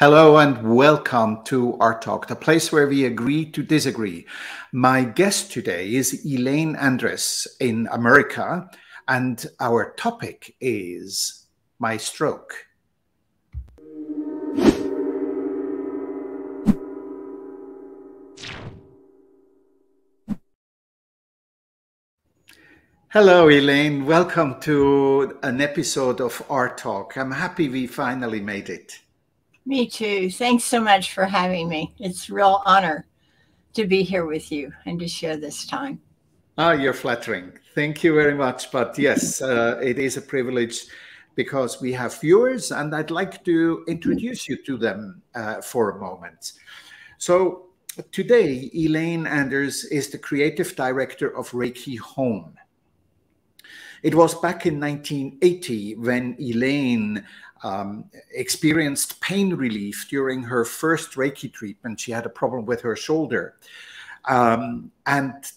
Hello and welcome to Art Talk, the place where we agree to disagree. My guest today is Elaine Andres in America, and our topic is my stroke. Hello, Elaine. Welcome to an episode of Art Talk. I'm happy we finally made it. Me too. Thanks so much for having me. It's a real honor to be here with you and to share this time. You're flattering. Thank you very much. But yes, it is a privilege because we have viewers, and I'd like to introduce you to them for a moment. So today, Elaine Anders is the creative director of Reiki Home. It was back in 1980 when Elaine experienced pain relief during her first Reiki treatment. She had a problem with her shoulder. And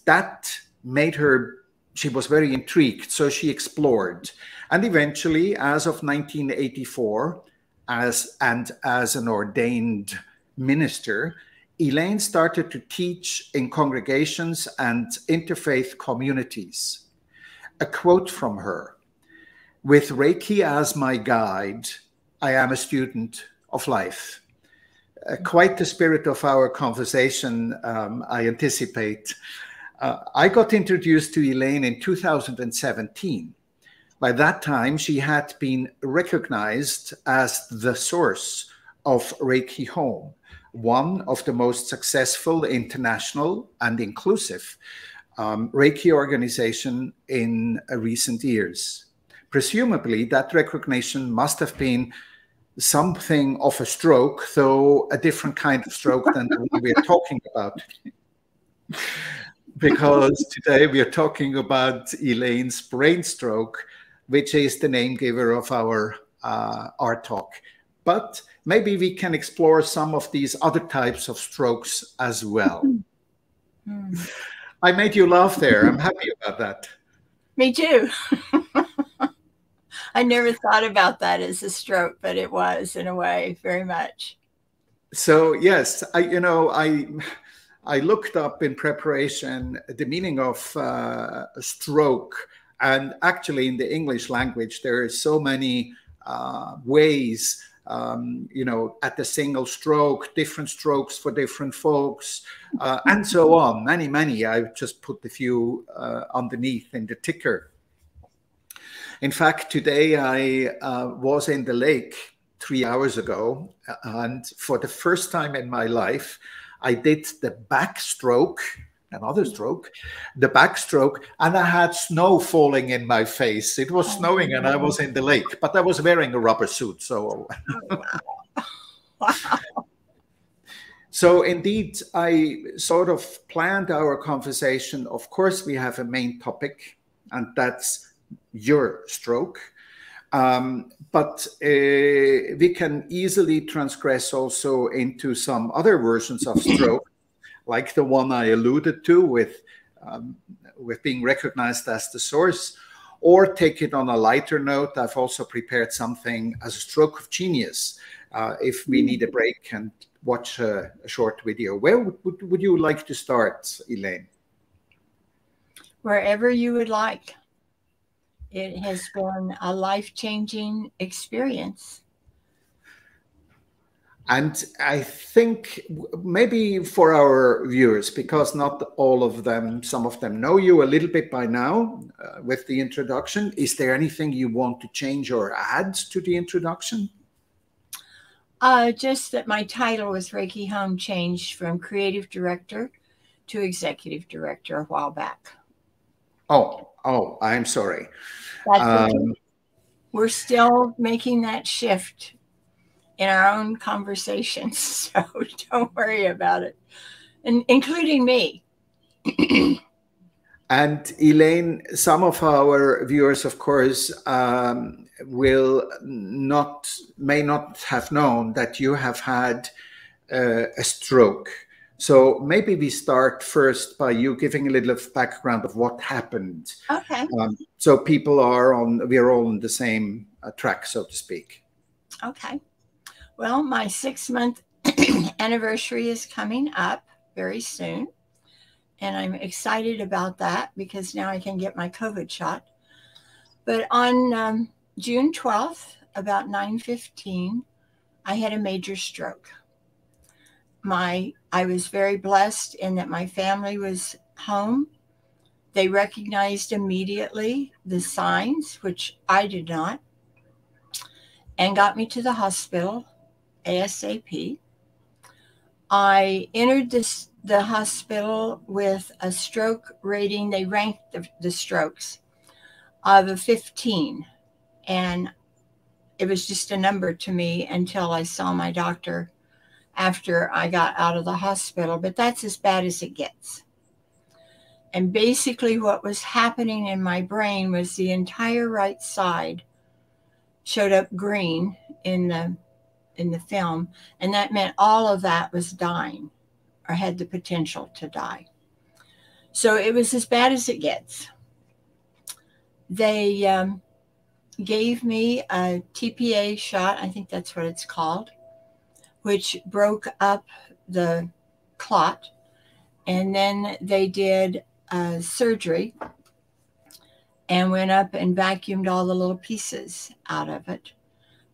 that made her, she was very intrigued. So she explored. And eventually, as of 1984, as an ordained minister, Elaine started to teach in congregations and interfaith communities. A quote from her: "With Reiki as my guide, I am a student of life." Quite the spirit of our conversation, I anticipate. I got introduced to Elaine in 2017. By that time, she had been recognized as the source of Reiki Home, one of the most successful international and inclusive Reiki organization in recent years. Presumably, that recognition must have been something of a stroke, though a different kind of stroke than the one we are talking about. Because today we are talking about Elaine's brain stroke, which is the name giver of our Art Talk. But maybe we can explore some of these other types of strokes as well. I made you laugh there. I'm happy about that. Me too. I never thought about that as a stroke, but it was, in a way, very much. So yes, I looked up in preparation the meaning of stroke, and actually in the English language there are so many ways. At the single stroke, different strokes for different folks, and so on. Many. I've just put a few underneath in the ticker. In fact, today I was in the lake 3 hours ago, and for the first time in my life, I did the backstroke, another stroke, the backstroke, and I had snow falling in my face. It was snowing and I was in the lake, but I was wearing a rubber suit. So, Wow. So indeed, I sort of planned our conversation. Of course, we have a main topic, and that's your stroke. But we can easily transgress also into some other versions of stroke, like the one I alluded to with being recognized as the source, or take it on a lighter note. I've also prepared something as a stroke of genius, if we need a break and watch a short video. Where would you like to start, Elaine? Wherever you would like. It has been a life-changing experience. And I think maybe for our viewers, because not all of them, some of them know you a little bit by now with the introduction, is there anything you want to change or add to the introduction? Just that my title was Reiki Home changed from creative director to executive director a while back. Oh, I'm sorry. That's okay. We're still making that shift in our own conversations, so don't worry about it, and including me. And Elaine, some of our viewers, of course, may not have known that you have had a stroke. So maybe we start first by you giving a little background of what happened. Okay. So we're all on the same track, so to speak. Okay. Well, my 6-month anniversary is coming up very soon. And I'm excited about that because now I can get my COVID shot. But on June 12th, about 9:15, I had a major stroke. I was very blessed in that my family was home. They recognized immediately the signs, which I did not, and got me to the hospital ASAP. I entered the hospital with a stroke rating. They ranked the strokes of a 15. And it was just a number to me until I saw my doctor after I got out of the hospital. But that's as bad as it gets. And basically what was happening in my brain was the entire right side showed up green in the film, and that meant all of that was dying or had the potential to die. So it was as bad as it gets. They gave me a TPA shot, I think that's what it's called, which broke up the clot. And then they did surgery and went up and vacuumed all the little pieces out of it.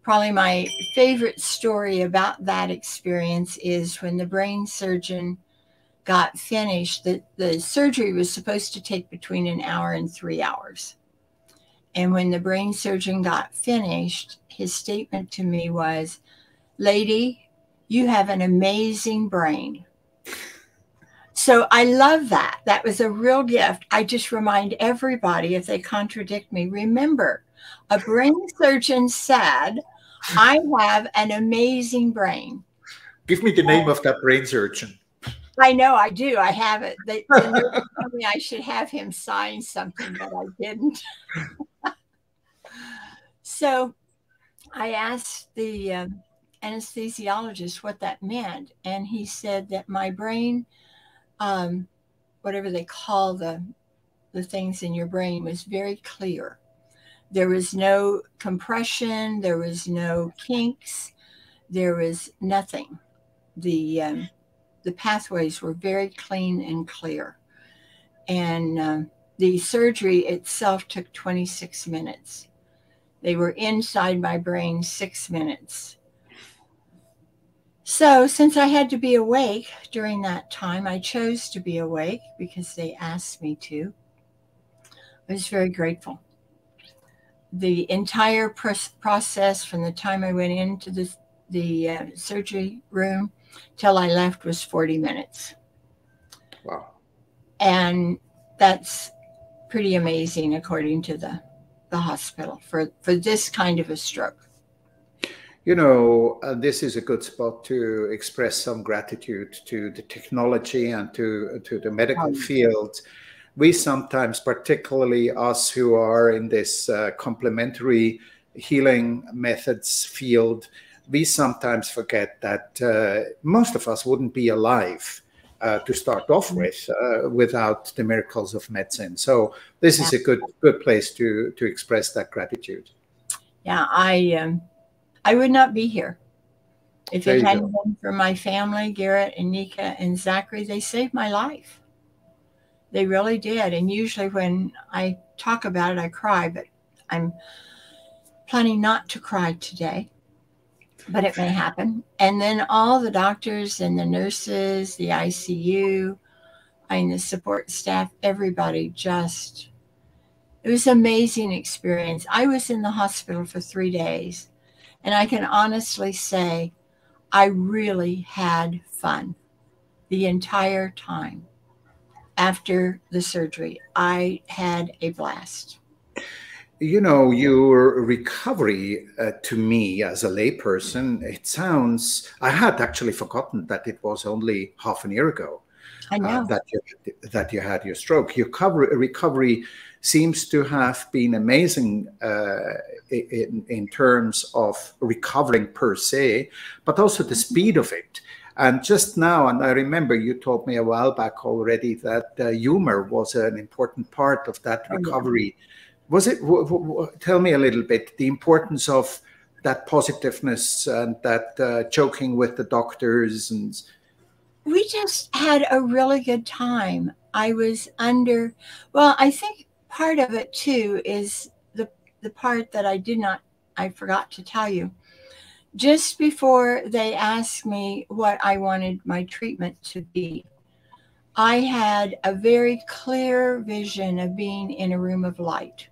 Probably my favorite story about that experience is when the brain surgeon got finished. The surgery was supposed to take between an hour and 3 hours. And when the brain surgeon got finished, his statement to me was, "Lady, you have an amazing brain." So I love that. That was a real gift. I just remind everybody, if they contradict me, remember, a brain surgeon said, "I have an amazing brain." Give me the name of that brain surgeon. I know, I do. I have it. They told me I should have him sign something, but I didn't. So I asked the anesthesiologist what that meant. And he said that my brain, whatever they call the things in your brain, was very clear. There was no compression. There was no kinks. There was nothing. The pathways were very clean and clear. And the surgery itself took 26 minutes. They were inside my brain 6 minutes. So since I had to be awake during that time, I chose to be awake because they asked me to. I was very grateful. The entire process from the time I went into the surgery room till I left was 40 minutes. Wow. And that's pretty amazing according to the hospital for this kind of a stroke. You know, this is a good spot to express some gratitude to the technology and to the medical field. We sometimes, particularly us who are in this complementary healing methods field, we sometimes forget that most of us wouldn't be alive to start off with without the miracles of medicine. So this is a good place to express that gratitude. Yeah, I would not be here if it hadn't been for my family, Garrett and Nika and Zachary. They saved my life. They really did. And usually when I talk about it, I cry, but I'm planning not to cry today. But it may happen. And then all the doctors and the nurses, the ICU, and the support staff, everybody just, it was an amazing experience. I was in the hospital for 3 days, and I can honestly say I really had fun the entire time. After the surgery, I had a blast. You know, your recovery to me as a layperson, it sounds, I had actually forgotten that it was only half a year ago that you had your stroke. Your recovery seems to have been amazing in terms of recovering per se, but also the speed of it. And just now, and I remember you told me a while back already that humor was an important part of that recovery. Was it? Tell me a little bit the importance of that positiveness and that joking with the doctors? And we just had a really good time. I was under, well, I think part of it too is the part that I forgot to tell you. Just before they asked me what I wanted my treatment to be, I had a very clear vision of being in a room of light.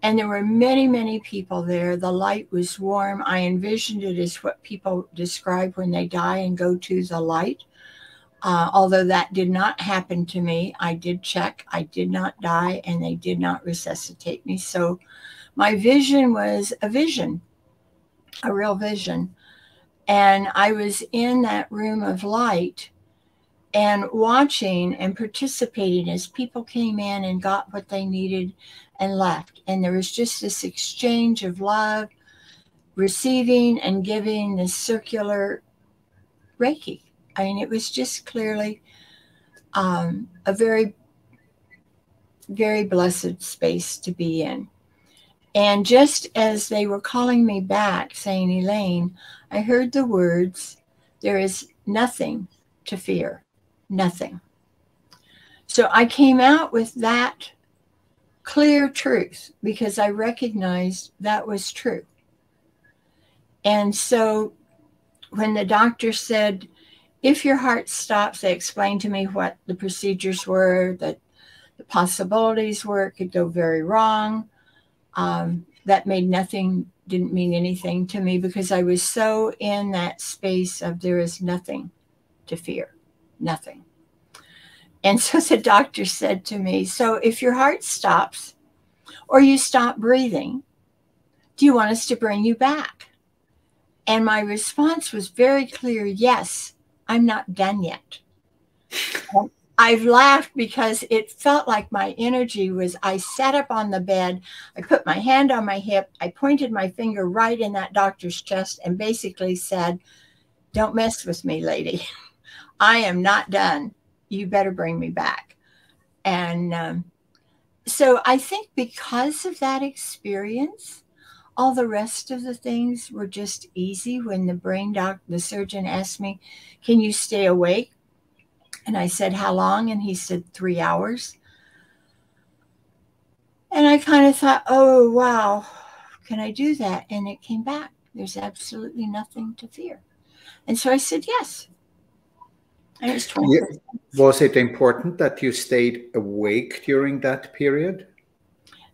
And there were many, many people there. The light was warm. I envisioned it as what people describe when they die and go to the light. Although that did not happen to me, I did check. I did not die, and they did not resuscitate me. So my vision was a vision, a real vision. And I was in that room of light and watching and participating as people came in and got what they needed and left. And there was just this exchange of love, receiving and giving, this circular Reiki. I mean, it was just clearly a very, very blessed space to be in. And just as they were calling me back, saying, Elaine, I heard the words, there is nothing to fear, nothing. So I came out with that clear truth because I recognized that was true. And so when the doctor said, if your heart stops, they explained to me what the procedures were, that the possibilities were, it could go very wrong. That didn't mean anything to me because I was so in that space of there is nothing to fear, nothing. And so the doctor said to me, so if your heart stops or you stop breathing, do you want us to bring you back? And my response was very clear, yes, I'm not done yet. I've laughed because it felt like my energy was, I sat up on the bed, I put my hand on my hip, I pointed my finger right in that doctor's chest and basically said, don't mess with me, lady. I am not done. You better bring me back. And so I think because of that experience, all the rest of the things were just easy. When the surgeon asked me, can you stay awake? And I said, how long? And he said, 3 hours. And I kind of thought, oh, wow, can I do that? And it came back. There's absolutely nothing to fear. And so I said, yes. And it was 20 minutes. Was it important that you stayed awake during that period?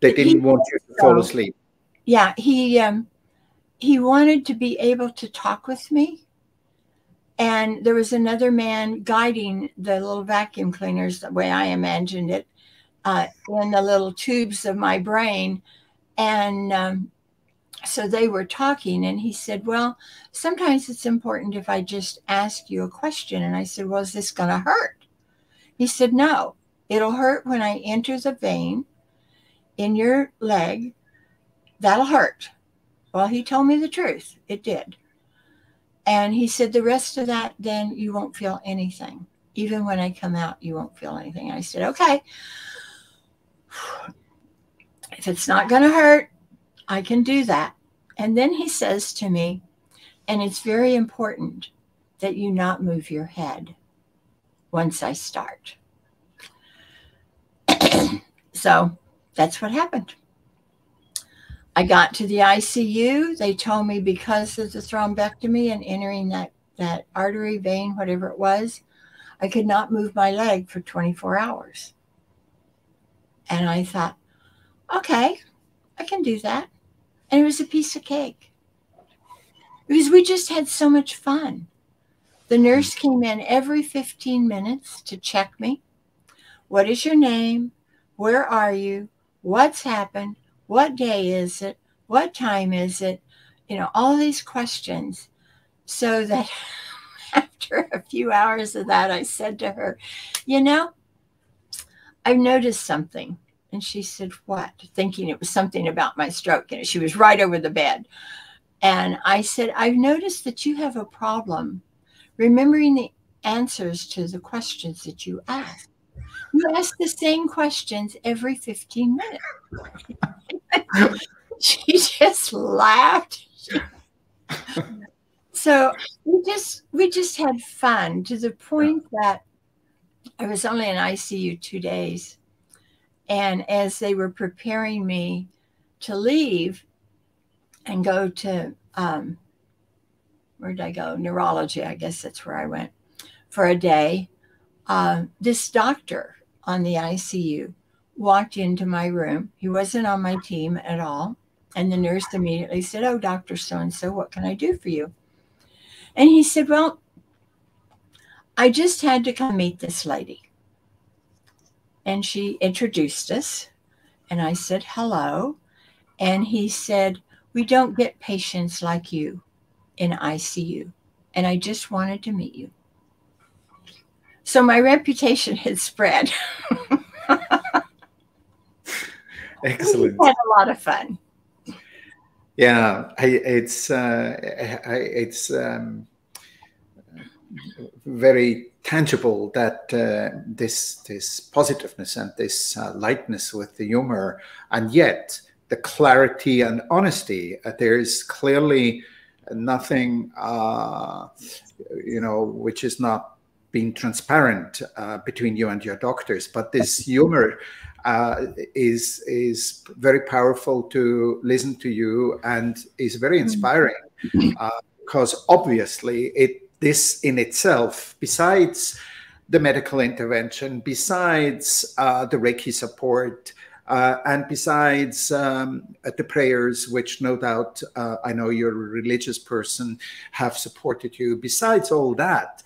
They didn't want you to fall asleep. Yeah, he wanted to be able to talk with me. And there was another man guiding the little vacuum cleaners, the way I imagined it, in the little tubes of my brain. And so they were talking, and he said, well, sometimes it's important if I just ask you a question. And I said, well, is this going to hurt? He said, no, it'll hurt when I enter the vein in your leg. That'll hurt. Well, he told me the truth. It did. And he said, the rest of that, then you won't feel anything. Even when I come out, you won't feel anything. I said, okay. If it's not going to hurt, I can do that. And then he says to me, and it's very important that you not move your head once I start. So that's what happened. I got to the ICU. They told me because of the thrombectomy and entering that artery, vein, whatever it was, I could not move my leg for 24 hours. And I thought, okay, I can do that. And it was a piece of cake. Because we just had so much fun. The nurse came in every 15 minutes to check me. What is your name? Where are you? What's happened? What day is it? What time is it? You know, all these questions. So that after a few hours of that, I said to her, you know, I've noticed something. And she said, what? Thinking it was something about my stroke. You know, she was right over the bed. And I said, I've noticed that you have a problem remembering the answers to the questions that you ask. You ask the same questions every 15 minutes. She just laughed. So we just had fun to the point that I was only in ICU 2 days. And as they were preparing me to leave and go to, where did I go? Neurology, I guess that's where I went for a day. This doctor on the ICU walked into my room. He wasn't on my team at all. And the nurse immediately said, "Oh, Dr. So-and-so, what can I do for you?" And he said, "Well, I just had to come meet this lady." And she introduced us. And I said, "Hello." And he said, "We don't get patients like you in ICU. And I just wanted to meet you." So my reputation had spread. Excellent. We had a lot of fun. Yeah, it's very tangible that this positiveness and this lightness with the humor, and yet the clarity and honesty. There is clearly nothing, which is not being transparent between you and your doctors. But this humor is very powerful to listen to you, and is very inspiring because obviously this in itself, besides the medical intervention, besides the Reiki support, and besides the prayers, which no doubt I know you're a religious person, have supported you, besides all that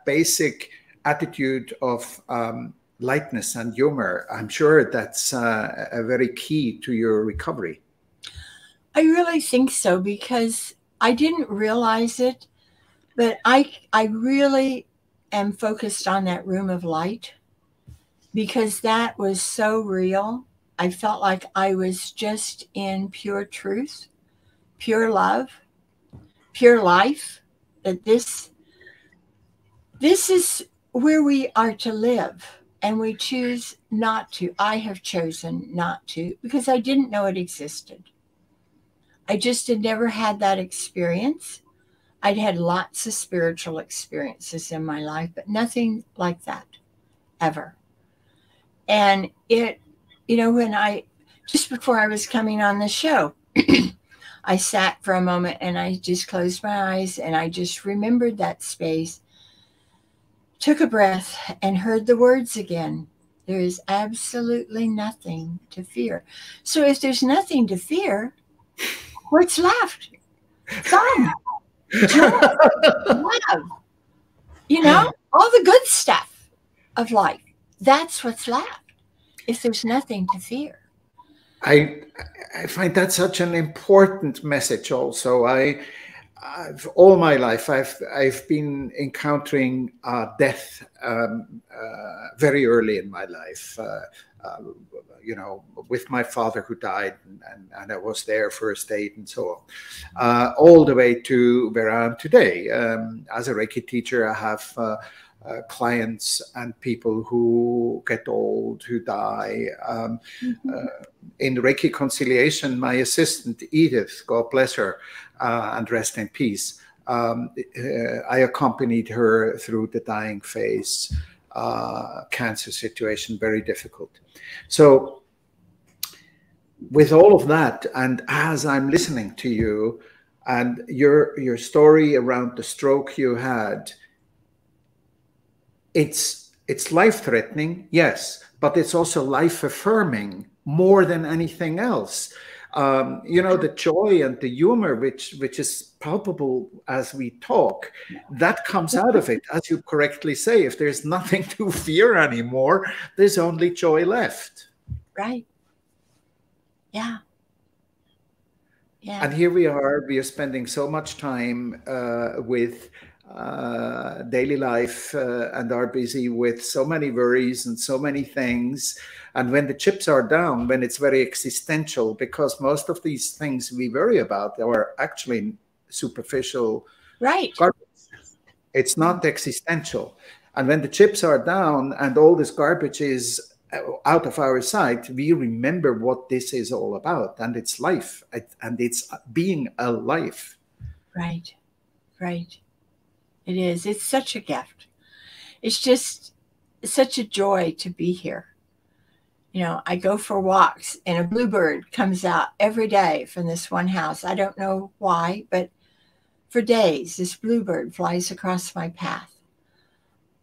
basic attitude of lightness and humor, I'm sure that's a very key to your recovery. I really think so, because I didn't realize it, but I really am focused on that room of light, because that was so real. I felt like I was just in pure truth, pure love, pure life, that this is where we are to live. And we choose not to. I have chosen not to, because I didn't know it existed. I just had never had that experience. I'd had lots of spiritual experiences in my life, but nothing like that, ever. And just before I was coming on the show, I sat for a moment and I just closed my eyes and I just remembered that space, took a breath, and heard the words again. There is absolutely nothing to fear. So if there's nothing to fear, what's left? Fun, joy, love, all the good stuff of life. That's what's left if there's nothing to fear. I find that such an important message also. All my life, I've been encountering death very early in my life. With my father who died, and I was there first aid and so on, all the way to where I am today. As a Reiki teacher, I have clients and people who get old, who die. In Reiki Conciliation, my assistant, Edith, God bless her, and rest in peace, I accompanied her through the dying phase, cancer situation, very difficult. So with all of that, and as I'm listening to you and your story around the stroke you had, it's life-threatening, yes, but it's also life-affirming more than anything else. The joy and the humor, which is palpable as we talk, that comes out of it. As you correctly say, if there's nothing to fear anymore, there's only joy left. Right. Yeah. Yeah. And here we are spending so much time with daily life and are busy with so many worries and so many things. And when the chips are down, when it's very existential, because most of these things we worry about are actually superficial. Right. Garbage. It's not existential. And when the chips are down and all this garbage is out of our sight, we remember what this is all about, and it's life, and it's being a life. Right, right. It is. It's such a gift. It's just such a joy to be here. You know, I go for walks and a bluebird comes out every day from this one house. I don't know why, but for days, this bluebird flies across my path.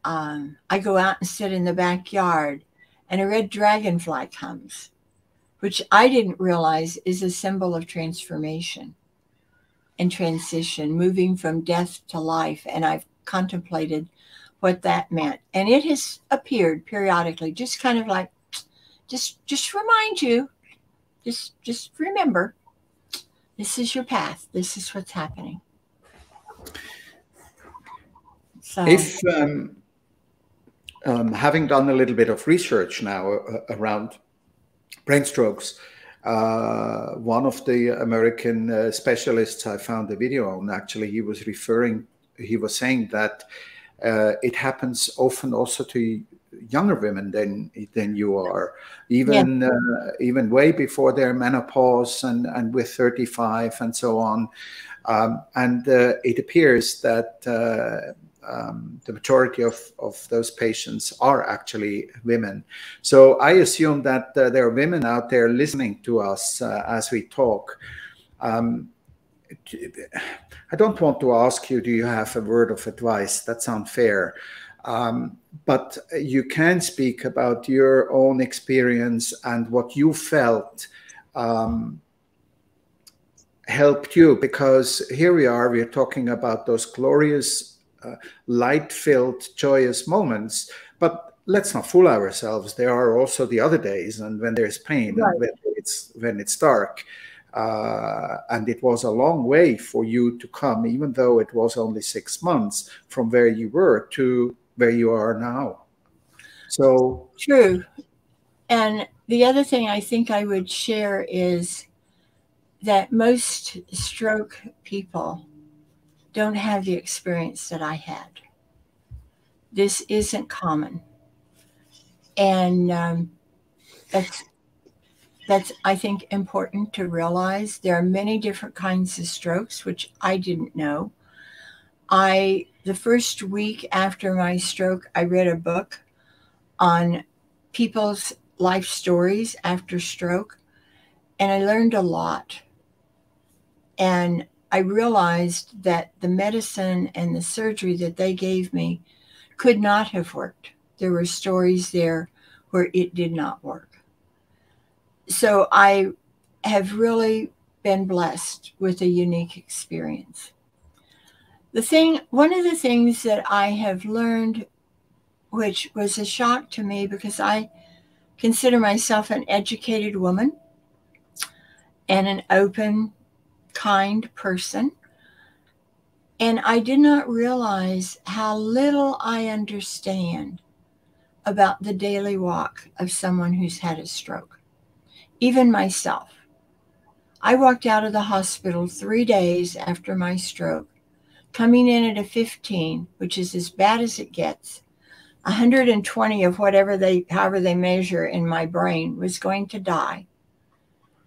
I go out and sit in the backyard and a red dragonfly comes, which I didn't realize is a symbol of transformation and transition, moving from death to life. And I've contemplated what that meant. And it has appeared periodically, just kind of like, just remind you, just remember, this is your path. This is what's happening. So If having done a little bit of research now around brain strokes, one of the American specialists I found a video on, actually, he was saying that it happens often also to younger women than you are, even even way before their menopause and with 35 and so on. And it appears that the majority of those patients are actually women. So I assume that there are women out there listening to us as we talk. I don't want to ask you, do you have a word of advice? That's unfair. But you can speak about your own experience and what you felt helped you, because here we're talking about those glorious, light-filled, joyous moments. But let's not fool ourselves. There are also the other days, and when there's pain, right, and when it's dark. And it was a long way for you to come, even though it was only 6 months from where you were to where you are now. So true. And the other thing I think I would share is that most stroke people don't have the experience that I had. This isn't common. And that's, I think, important to realize. There are many different kinds of strokes, which I didn't know. The first week after my stroke, I read a book on people's life stories after stroke, and I learned a lot. And I realized that the medicine and the surgery that they gave me could not have worked. There were stories there where it did not work. So I have really been blessed with a unique experience. One of the things that I have learned, which was a shock to me because I consider myself an educated woman and an open, kind person, and I did not realize how little I understand about the daily walk of someone who's had a stroke. Even myself. I walked out of the hospital 3 days after my stroke, coming in at a 15, which is as bad as it gets. 120 of however they measure in my brain was going to die.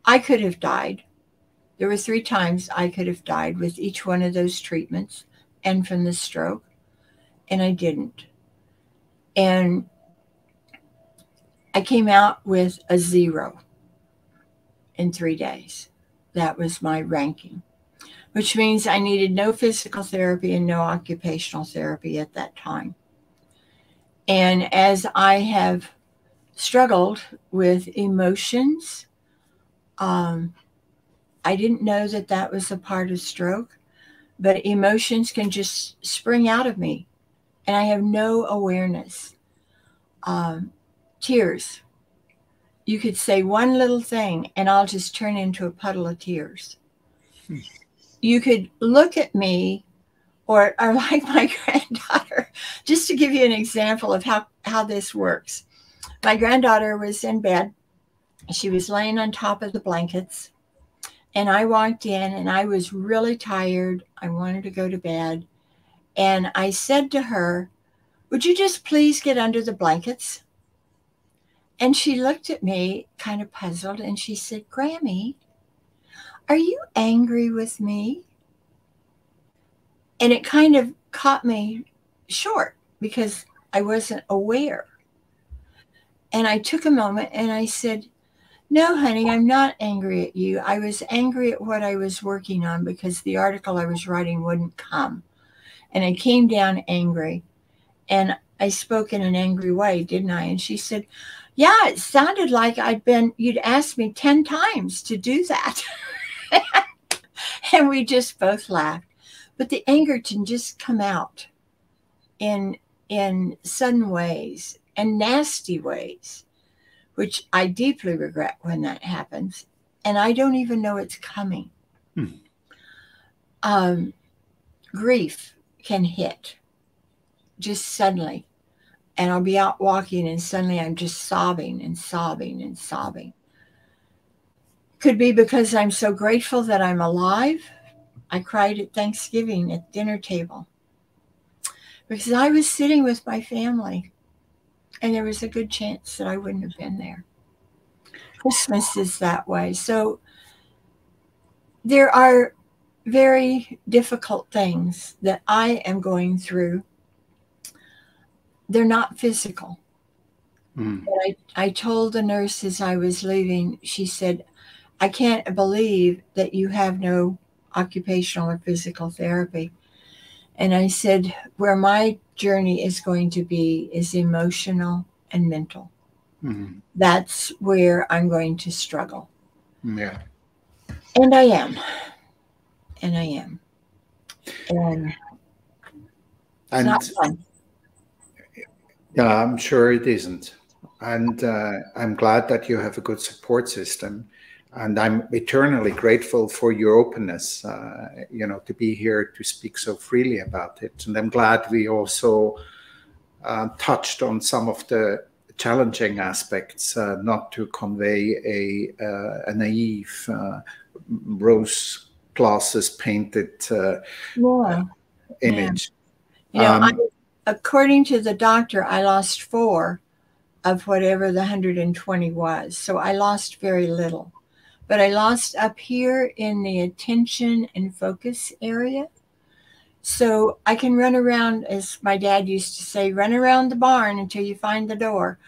I could have died. There were 3 times I could have died with each one of those treatments and from the stroke, and I didn't. And I came out with a 0 in 3 days. That was my ranking, which means I needed no physical therapy and no occupational therapy at that time. And as I have struggled with emotions, I didn't know that that was a part of stroke, but emotions can just spring out of me, and I have no awareness. Tears. You could say one little thing, and I'll just turn into a puddle of tears. You could look at me, or like my granddaughter, just to give you an example of how this works. My granddaughter was in bed. She was laying on top of the blankets, and I walked in, and I was really tired. I wanted to go to bed, and I said to her, "Would you just please get under the blankets?" And she looked at me kind of puzzled and she said, Grammy, are you angry with me? And it kind of caught me short because I wasn't aware. And I took a moment and I said, no, honey, I'm not angry at you. I was angry at what I was working on because the article I was writing wouldn't come. And I came down angry. And I spoke in an angry way, didn't I? And she said, yeah, it sounded like you'd asked me 10 times to do that. And we just both laughed. But the anger can just come out in sudden ways and nasty ways, which I deeply regret when that happens. And I don't even know it's coming. Grief can hit just suddenly. And I'll be out walking and suddenly I'm just sobbing and sobbing and sobbing. Could be because I'm so grateful that I'm alive. I cried at Thanksgiving at the dinner table because I was sitting with my family and there was a good chance that I wouldn't have been there. Christmas is that way. So there are very difficult things that I am going through. They're not physical. I told the nurse as I was leaving, she said, I can't believe that you have no occupational or physical therapy. And I said, where my journey is going to be is emotional and mental. That's where I'm going to struggle. Yeah. And I am. And I am. And it's not fun. Yeah, I'm sure it isn't. And I'm glad that you have a good support system. And I'm eternally grateful for your openness, to be here to speak so freely about it. And I'm glad we also touched on some of the challenging aspects, not to convey a naive, rose glasses painted image. Yeah. According to the doctor, I lost 4 of whatever the 120 was. So I lost very little. But I lost up here in the attention and focus area. So I can run around, as my dad used to say, run around the barn until you find the door.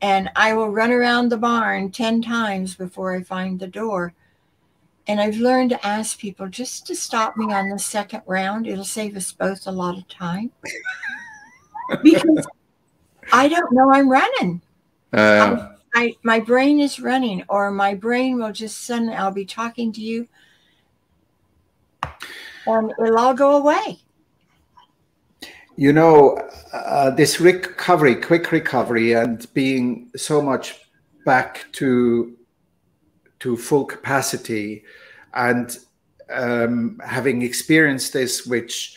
And I will run around the barn 10 times before I find the door. And I've learned to ask people just to stop me on the second round. It'll save us both a lot of time. Because I don't know I'm running. My brain is running, or my brain will just suddenly, I'll be talking to you and it'll all go away. This quick recovery and being so much back to full capacity and having experienced this, which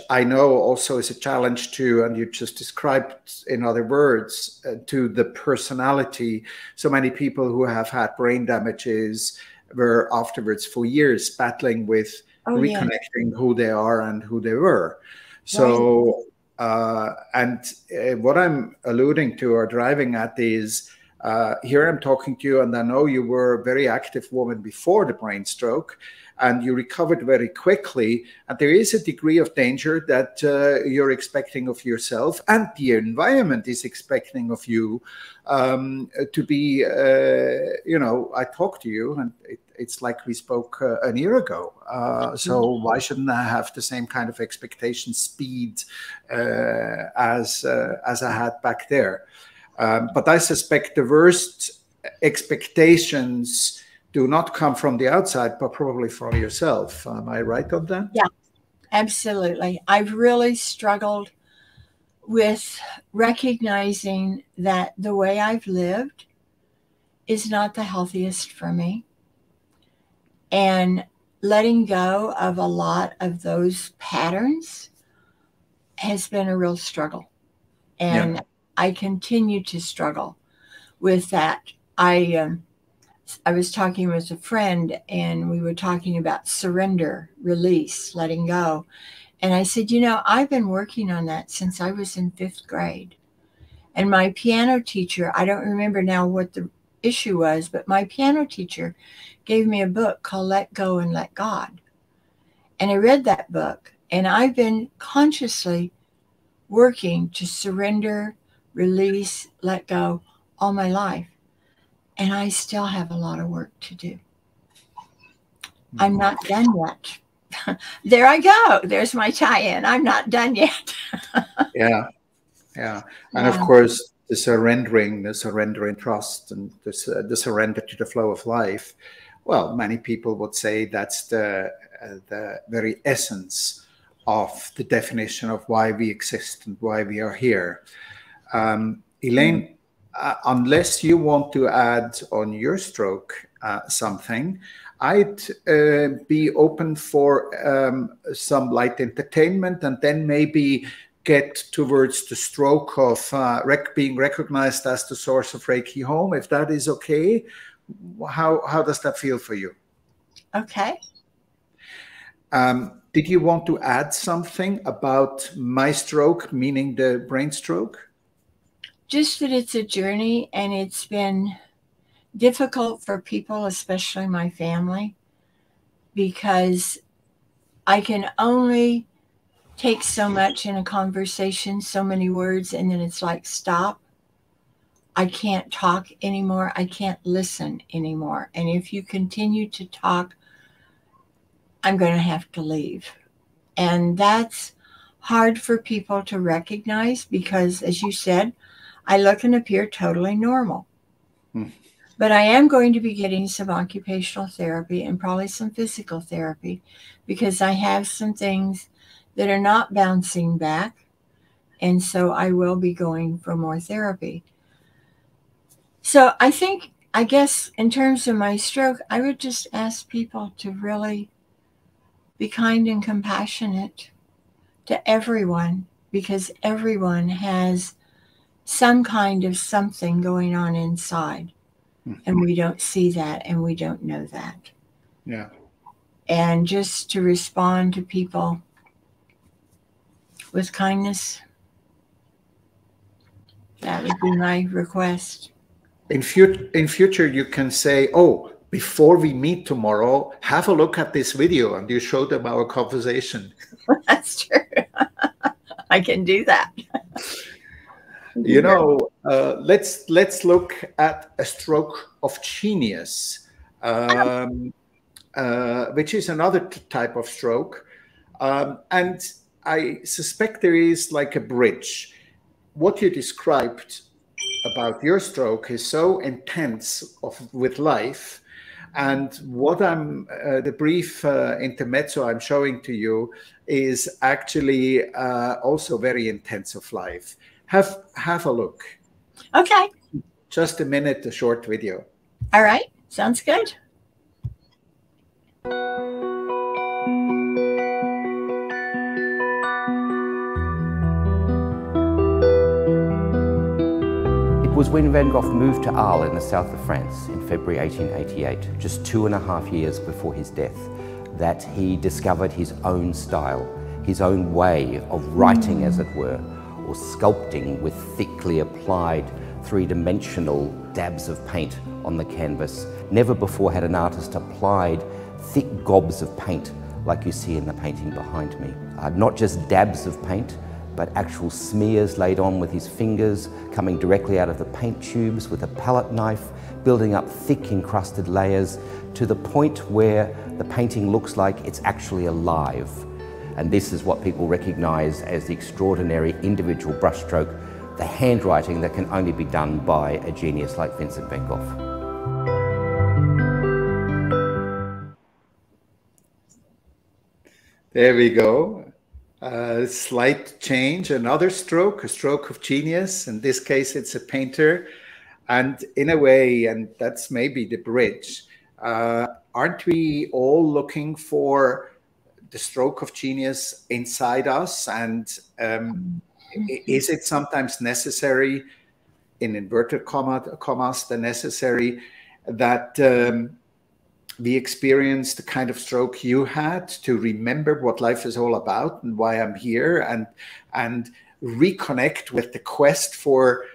I know also is a challenge to, and you just described in other words, to the personality. So many people who have had brain damages were afterwards for years battling with reconnecting who they are and who they were. So, what I'm alluding to or driving at is, here I'm talking to you, and I know you were a very active woman before the brain stroke, and you recovered very quickly. And there is a degree of danger that you're expecting of yourself, and the environment is expecting of you to be, I talked to you, and it's like we spoke a year ago. So why shouldn't I have the same kind of expectation speed as I had back there? But I suspect the worst expectations do not come from the outside, but probably from yourself. Am I right on that? Yeah, absolutely. I've really struggled with recognizing that the way I've lived is not the healthiest for me. And letting go of a lot of those patterns has been a real struggle. And I continue to struggle with that. I was talking with a friend and we were talking about surrender, release, letting go. And I said, I've been working on that since I was in 5th grade. And my piano teacher, I don't remember now what the issue was, but my piano teacher gave me a book called Let Go and Let God. And I read that book, and I've been consciously working to surrender, release, let go all my life. And I still have a lot of work to do. I'm not done yet. There I go. There's my tie-in. I'm not done yet. Yeah. And of course, the surrendering trust, and the surrender to the flow of life. Well, many people would say that's the very essence of the definition of why we exist and why we are here. Elaine, unless you want to add on your stroke something, I'd be open for some light entertainment, and then maybe get towards the stroke of being recognized as the source of Reiki home, if that is okay. How does that feel for you? Okay. Did you want to add something about my stroke, meaning the brain stroke? Just that it's a journey, and it's been difficult for people, especially my family, because I can only take so much in a conversation, so many words, and then it's like, stop. I can't talk anymore. I can't listen anymore. And if you continue to talk, I'm going to have to leave. And that's hard for people to recognize because, as you said, I look and appear totally normal. But I am going to be getting some occupational therapy and probably some physical therapy because I have some things that are not bouncing back. And so I will be going for more therapy. So I guess in terms of my stroke, I would just ask people to really be kind and compassionate to everyone, because everyone has some kind of something going on inside. And we don't see that, and we don't know that. Yeah. And just to respond to people with kindness, that would be my request. In future, you can say, oh, before we meet tomorrow, have a look at this video, and you show them our conversation. That's true. I can do that. You know, let's look at a stroke of genius, which is another type of stroke. And I suspect there is like a bridge. What you described about your stroke is so intense with life. And what the brief intermezzo I'm showing to you is actually also very intense of life. Have a look. Okay. Just a minute, a short video. All right. Sounds good. It was when Van Gogh moved to Arles in the south of France in February 1888, just 2.5 years before his death, that he discovered his own style, his own way of writing, as it were, or sculpting with thickly applied three-dimensional dabs of paint on the canvas. Never before had an artist applied thick gobs of paint like you see in the painting behind me. Not just dabs of paint, but actual smears laid on with his fingers, coming directly out of the paint tubes with a palette knife, building up thick encrusted layers to the point where the painting looks like it's actually alive. And this is what people recognize as the extraordinary individual brushstroke, the handwriting that can only be done by a genius like Vincent van Gogh. There we go. Slight change, another stroke, a stroke of genius. In this case, it's a painter. And in a way, and that's maybe the bridge, aren't we all looking for the stroke of genius inside us? And is it sometimes necessary, in inverted commas, the necessary that we experience the kind of stroke you had to remember what life is all about and why I'm here, and reconnect with the quest for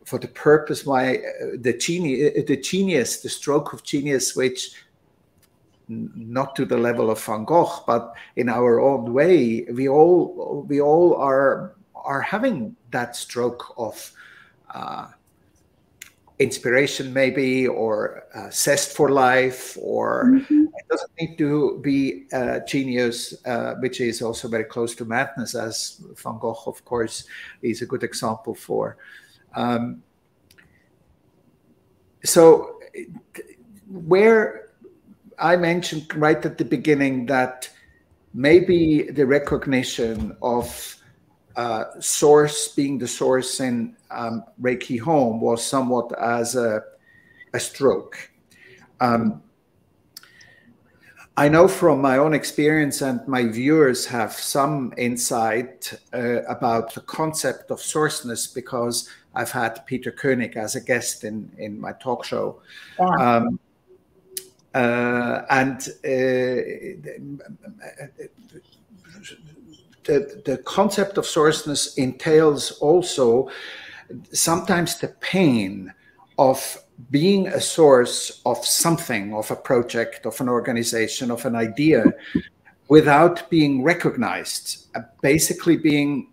for the purpose why the genius, the stroke of genius, which not to the level of Van Gogh, but in our own way, we all are having that stroke of inspiration, maybe, or zest for life, or it doesn't need to be genius, which is also very close to madness, as Van Gogh, of course, is a good example for. So where I mentioned right at the beginning that maybe the recognition of source being the source in Reiki Home was somewhat as a stroke. I know from my own experience, and my viewers have some insight about the concept of sourceness, because I've had Peter Koenig as a guest in my talk show. Yeah. The concept of sourceness entails also sometimes the pain of being a source of something, of a project, of an organization, of an idea, without being recognized, basically being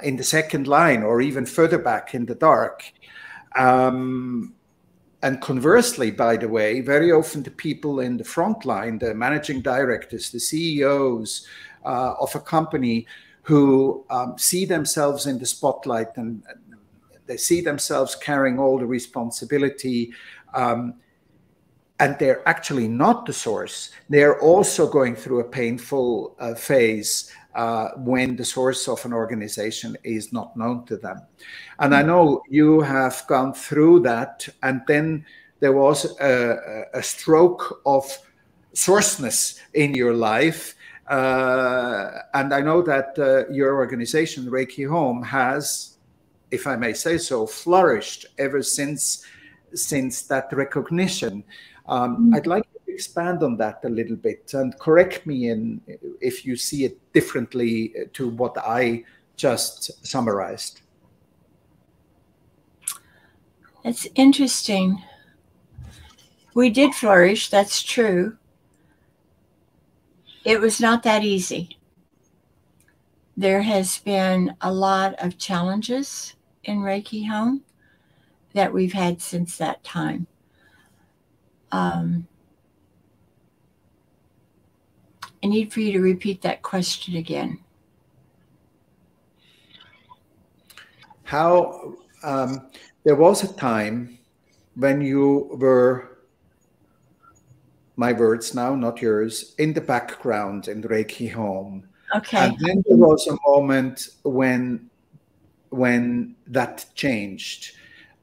in the second line or even further back in the dark. And conversely, by the way, very often the people in the front line, the managing directors, the CEOs of a company, who see themselves in the spotlight, and they see themselves carrying all the responsibility, and they're actually not the source. They're also going through a painful phase when the source of an organization is not known to them. And I know you have gone through that, and then there was a stroke of sourceness in your life. And I know that your organization, Reiki Home, has, if I may say so, flourished ever since that recognition. I'd like you to expand on that a little bit and correct me if you see it differently to what I just summarized. It's interesting. We did flourish, that's true. It was not that easy. There has been a lot of challenges in Reiki Home that we've had since that time. I need for you to repeat that question again. How there was a time when you were, my words now, not yours, in the background in Reiki Home. Okay. And then there was a moment when that changed.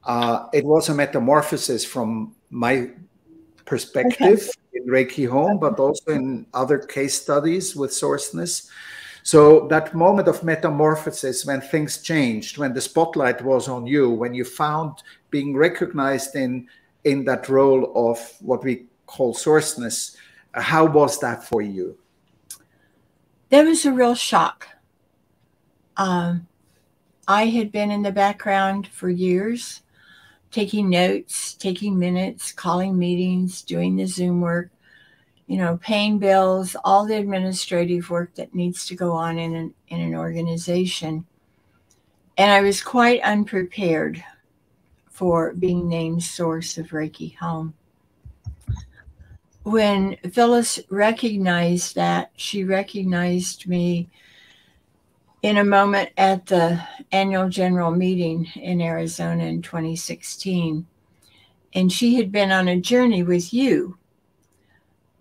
It was a metamorphosis from my perspective in Reiki Home, but also in other case studies with sourceness. So that moment of metamorphosis, when things changed, when the spotlight was on you, when you found being recognized in that role of what we call sourceness, how was that for you? There was a real shock. I had been in the background for years, taking notes, taking minutes, calling meetings, doing the Zoom work, paying bills, all the administrative work that needs to go on in an organization. And I was quite unprepared for being named source of Reiki Home. When Phyllis recognized that, she recognized me in a moment at the annual general meeting in Arizona in 2016. And she had been on a journey with you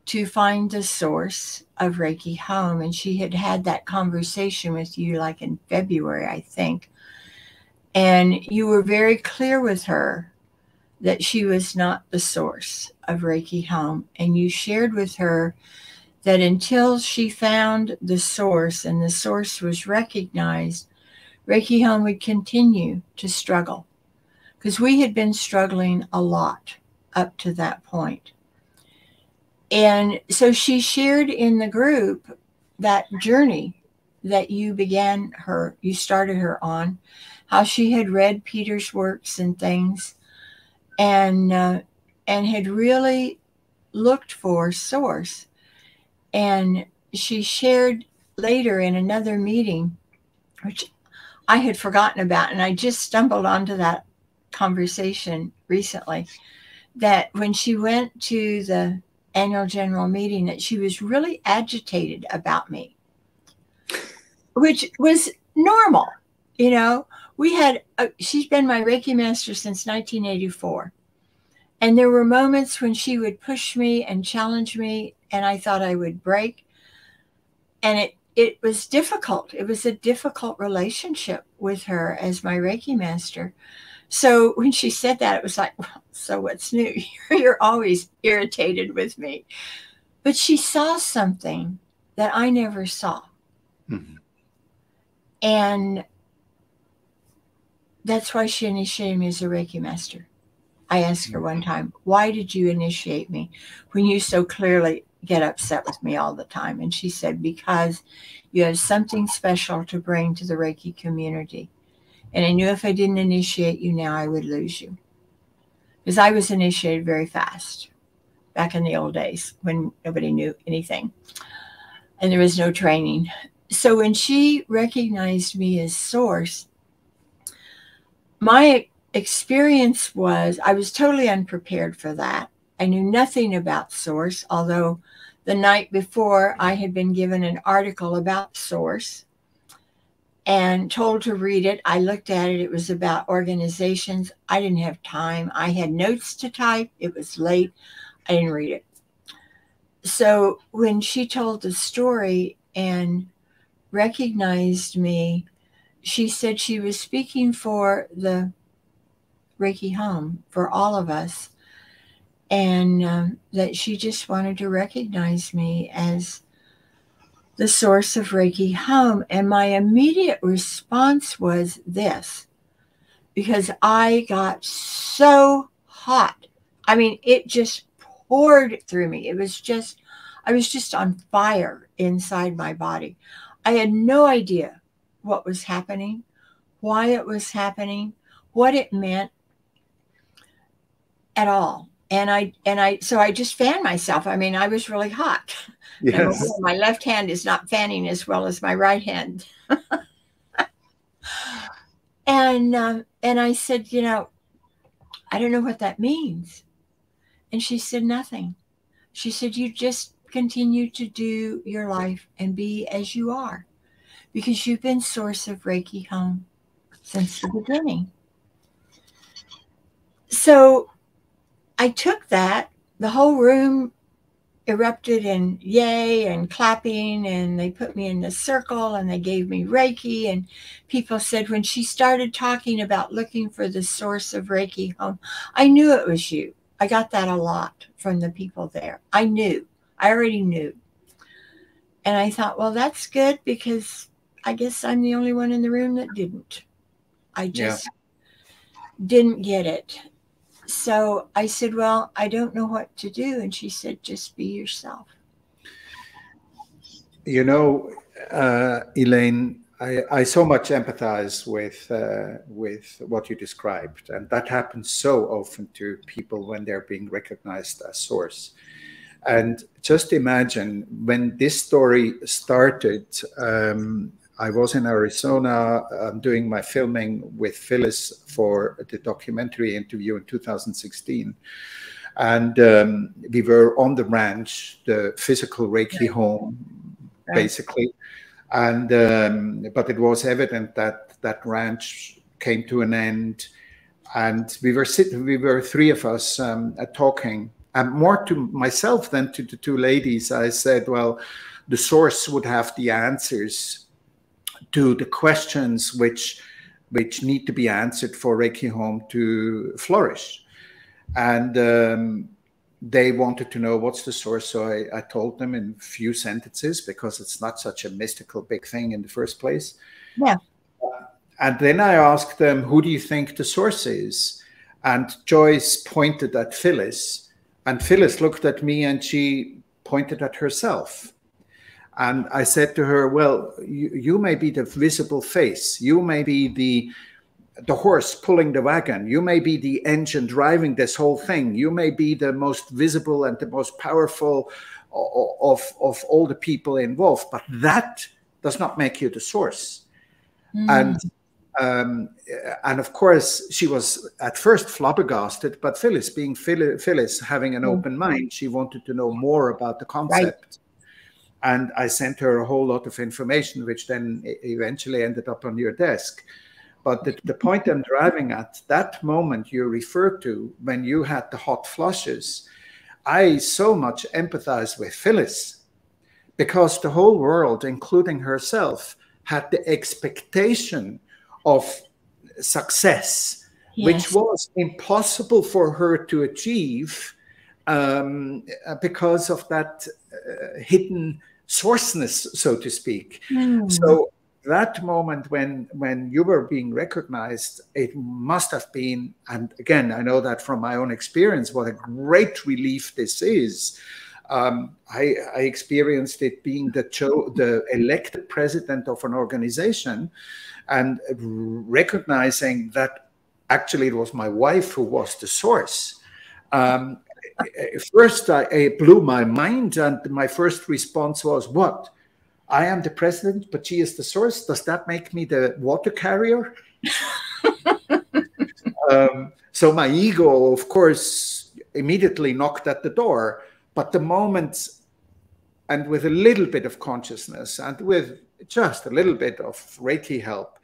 to find the source of Reiki Home. And she had had that conversation with you like in February, I think. And you were very clear with her that she was not the source of Reiki Home. And you shared with her that until she found the source and the source was recognized, Reiki Home would continue to struggle, because we had been struggling a lot up to that point. And so she shared in the group that journey that you started her on, how she had read Peter's works and things, and had really looked for source. And she shared later in another meeting, which I had forgotten about, and I just stumbled onto that conversation recently, that when she went to the annual general meeting, that she was really agitated about me, which was normal. You know, she's been my Reiki master since 1984. And there were moments when she would push me and challenge me, and I thought I would break. And it was difficult. It was a difficult relationship with her as my Reiki master. So when she said that, it was like, well, so what's new? You're always irritated with me. But she saw something that I never saw. Mm-hmm. And that's why she initiated me as a Reiki master. I asked her one time, why did you initiate me when you so clearly get upset with me all the time? And she said, because you have something special to bring to the Reiki community. And I knew if I didn't initiate you now, I would lose you. Because I was initiated very fast back in the old days when nobody knew anything and there was no training. So when she recognized me as source, my experience was I was totally unprepared for that. I knew nothing about source, although the night before I had been given an article about source and told to read it. I looked at it. It was about organizations. I didn't have time. I had notes to type. It was late. I didn't read it. So when she told the story and recognized me, she said she was speaking for the Reiki home, for all of us, and that she just wanted to recognize me as the source of Reiki home. And my immediate response was this, because I got so hot. I mean, it just poured through me. I was just on fire inside my body. I had no idea what was happening, why it was happening, what it meant at all. So I just fanned myself. I mean, I was really hot. Yes. And my left hand is not fanning as well as my right hand. And I said, I don't know what that means. And she said, nothing. She said, you just continue to do your life and be as you are, because you've been source of Reiki home since the beginning. So I took that. The whole room erupted in yay and clapping, and they put me in the circle and they gave me Reiki. And people said when she started talking about looking for the source of Reiki home, I knew it was you. I got that a lot from the people there. I already knew. And I thought, well, that's good, because I guess I'm the only one in the room that didn't. I just didn't get it. So I said, well, I don't know what to do. And she said, just be yourself. Elaine, I so much empathize with what you described. And that happens so often to people when they're being recognized as source. And just imagine when this story started, I was in Arizona doing my filming with Phyllis for the documentary interview in 2016. And we were on the ranch, the physical Reiki home, basically. And but it was evident that that ranch came to an end. And we were three of us talking. And more to myself than to the two ladies, I said, well, the source would have the answers to the questions which need to be answered for Reiki home to flourish. And they wanted to know what's the source. So I told them in a few sentences, because it's not such a mystical big thing in the first place. Yeah. And then I asked them, who do you think the source is? And Joyce pointed at Phyllis. And Phyllis looked at me and she pointed at herself. And I said to her, well, you may be the visible face. You may be the horse pulling the wagon. You may be the engine driving this whole thing. You may be the most visible and the most powerful of all the people involved, but that does not make you the source. And of course, she was at first flabbergasted, but Phyllis, being Phyllis, having an open mind, she wanted to know more about the concept. Right. And I sent her a whole lot of information, which then eventually ended up on your desk. But the point I'm driving at, that moment you referred to, when you had the hot flushes, I so much empathize with Phyllis, because the whole world, including herself, had the expectation of success, yes, which was impossible for her to achieve because of that hidden sourceness, so to speak. So that moment when you were being recognized, it must have been, and again, I know that from my own experience, what a great relief this is. I experienced it being the elected president of an organization, and recognizing that actually it was my wife who was the source. First, it blew my mind, and my first response was, what? I am the president, but she is the source? Does that make me the water carrier? So my ego, of course, immediately knocked at the door. But the moment, and with a little bit of consciousness and with just a little bit of Reiki help,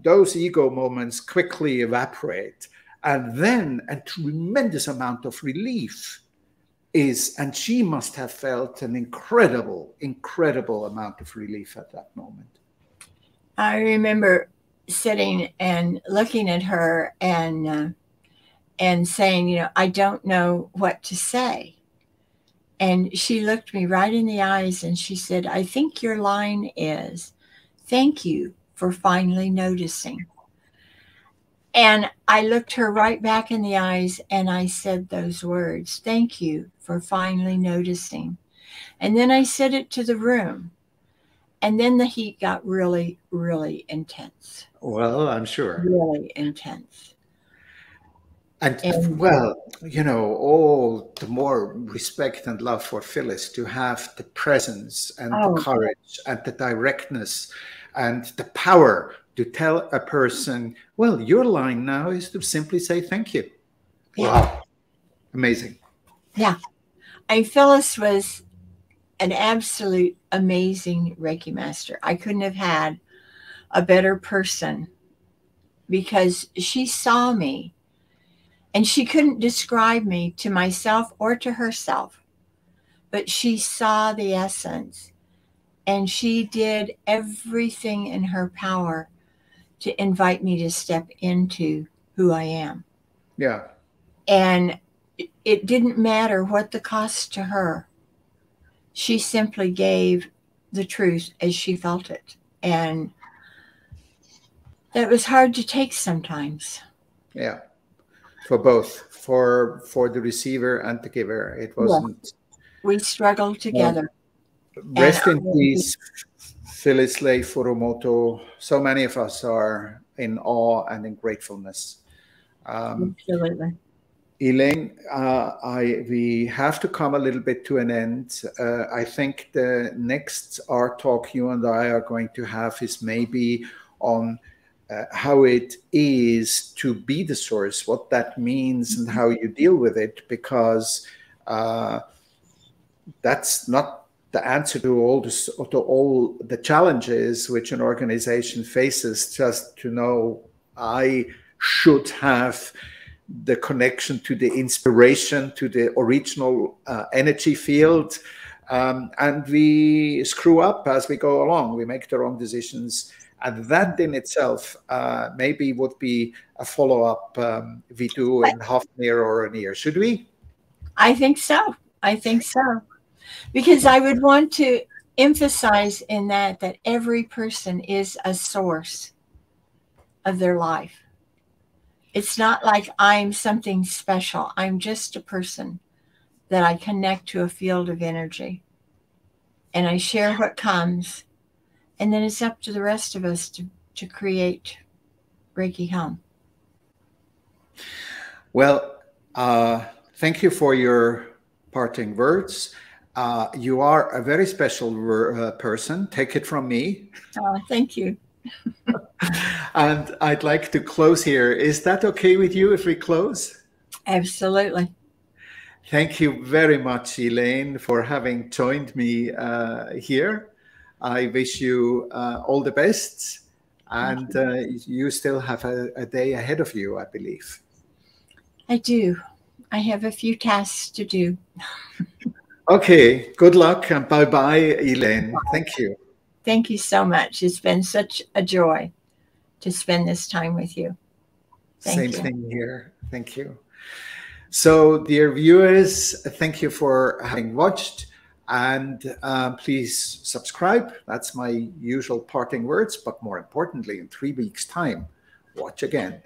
those ego moments quickly evaporate. And then a tremendous amount of relief is, and she must have felt an incredible, incredible amount of relief at that moment. I remember sitting and looking at her and saying, you know, I don't know what to say. And she looked me right in the eyes and she said, I think your line is, thank you for finally noticing. And I looked her right back in the eyes and I said those words, thank you for finally noticing. And then I said it to the room. And then the heat got really, really intense. Well, I'm sure. Really intense. And well, you know, all the more respect and love for Phyllis to have the presence and the courage and the directness and the power to tell a person, well, your line now is to simply say thank you. Yeah. Wow. Amazing. Yeah. And Phyllis was an absolute amazing Reiki master. I couldn't have had a better person because she saw me and she couldn't describe me to myself or to herself, but she saw the essence and she did everything in her power to invite me to step into who I am. Yeah. And it didn't matter what the cost to her. She simply gave the truth as she felt it. And that was hard to take sometimes. Yeah. For both, for the receiver and the giver. It wasn't. Yes. We struggled together. Rest in peace, Phyllis Lei Furumoto. So many of us are in awe and in gratefulness. Absolutely. Elaine, we have to come a little bit to an end. I think the next art talk you and I are going to have is maybe on how it is to be the source, what that means and how you deal with it, because that's not the answer to all the challenges which an organization faces. Just to know, I should have the connection to the inspiration, to the original energy field, and we screw up as we go along. We make the wrong decisions, and that in itself maybe would be a follow-up we do in half an year or a year. Should we? I think so. I think so. Because I would want to emphasize in that every person is a source of their life. It's not like I'm something special. I'm just a person that I connect to a field of energy. and I share what comes. And then it's up to the rest of us to create Reiki Home. Well, thank you for your parting words. You are a very special person. Take it from me. Thank you. And I'd like to close here. Is that okay with you if we close? Absolutely. Thank you very much, Elaine, for having joined me here. I wish you all the best. And you still have a day ahead of you, I believe. I do. I have a few tasks to do. Okay. Good luck and bye-bye, Elaine. Thank you. Thank you so much. It's been such a joy to spend this time with you. Same thing here. Thank you. So, dear viewers, thank you for having watched. And please subscribe. That's my usual parting words. But more importantly, in 3 weeks' time, watch again.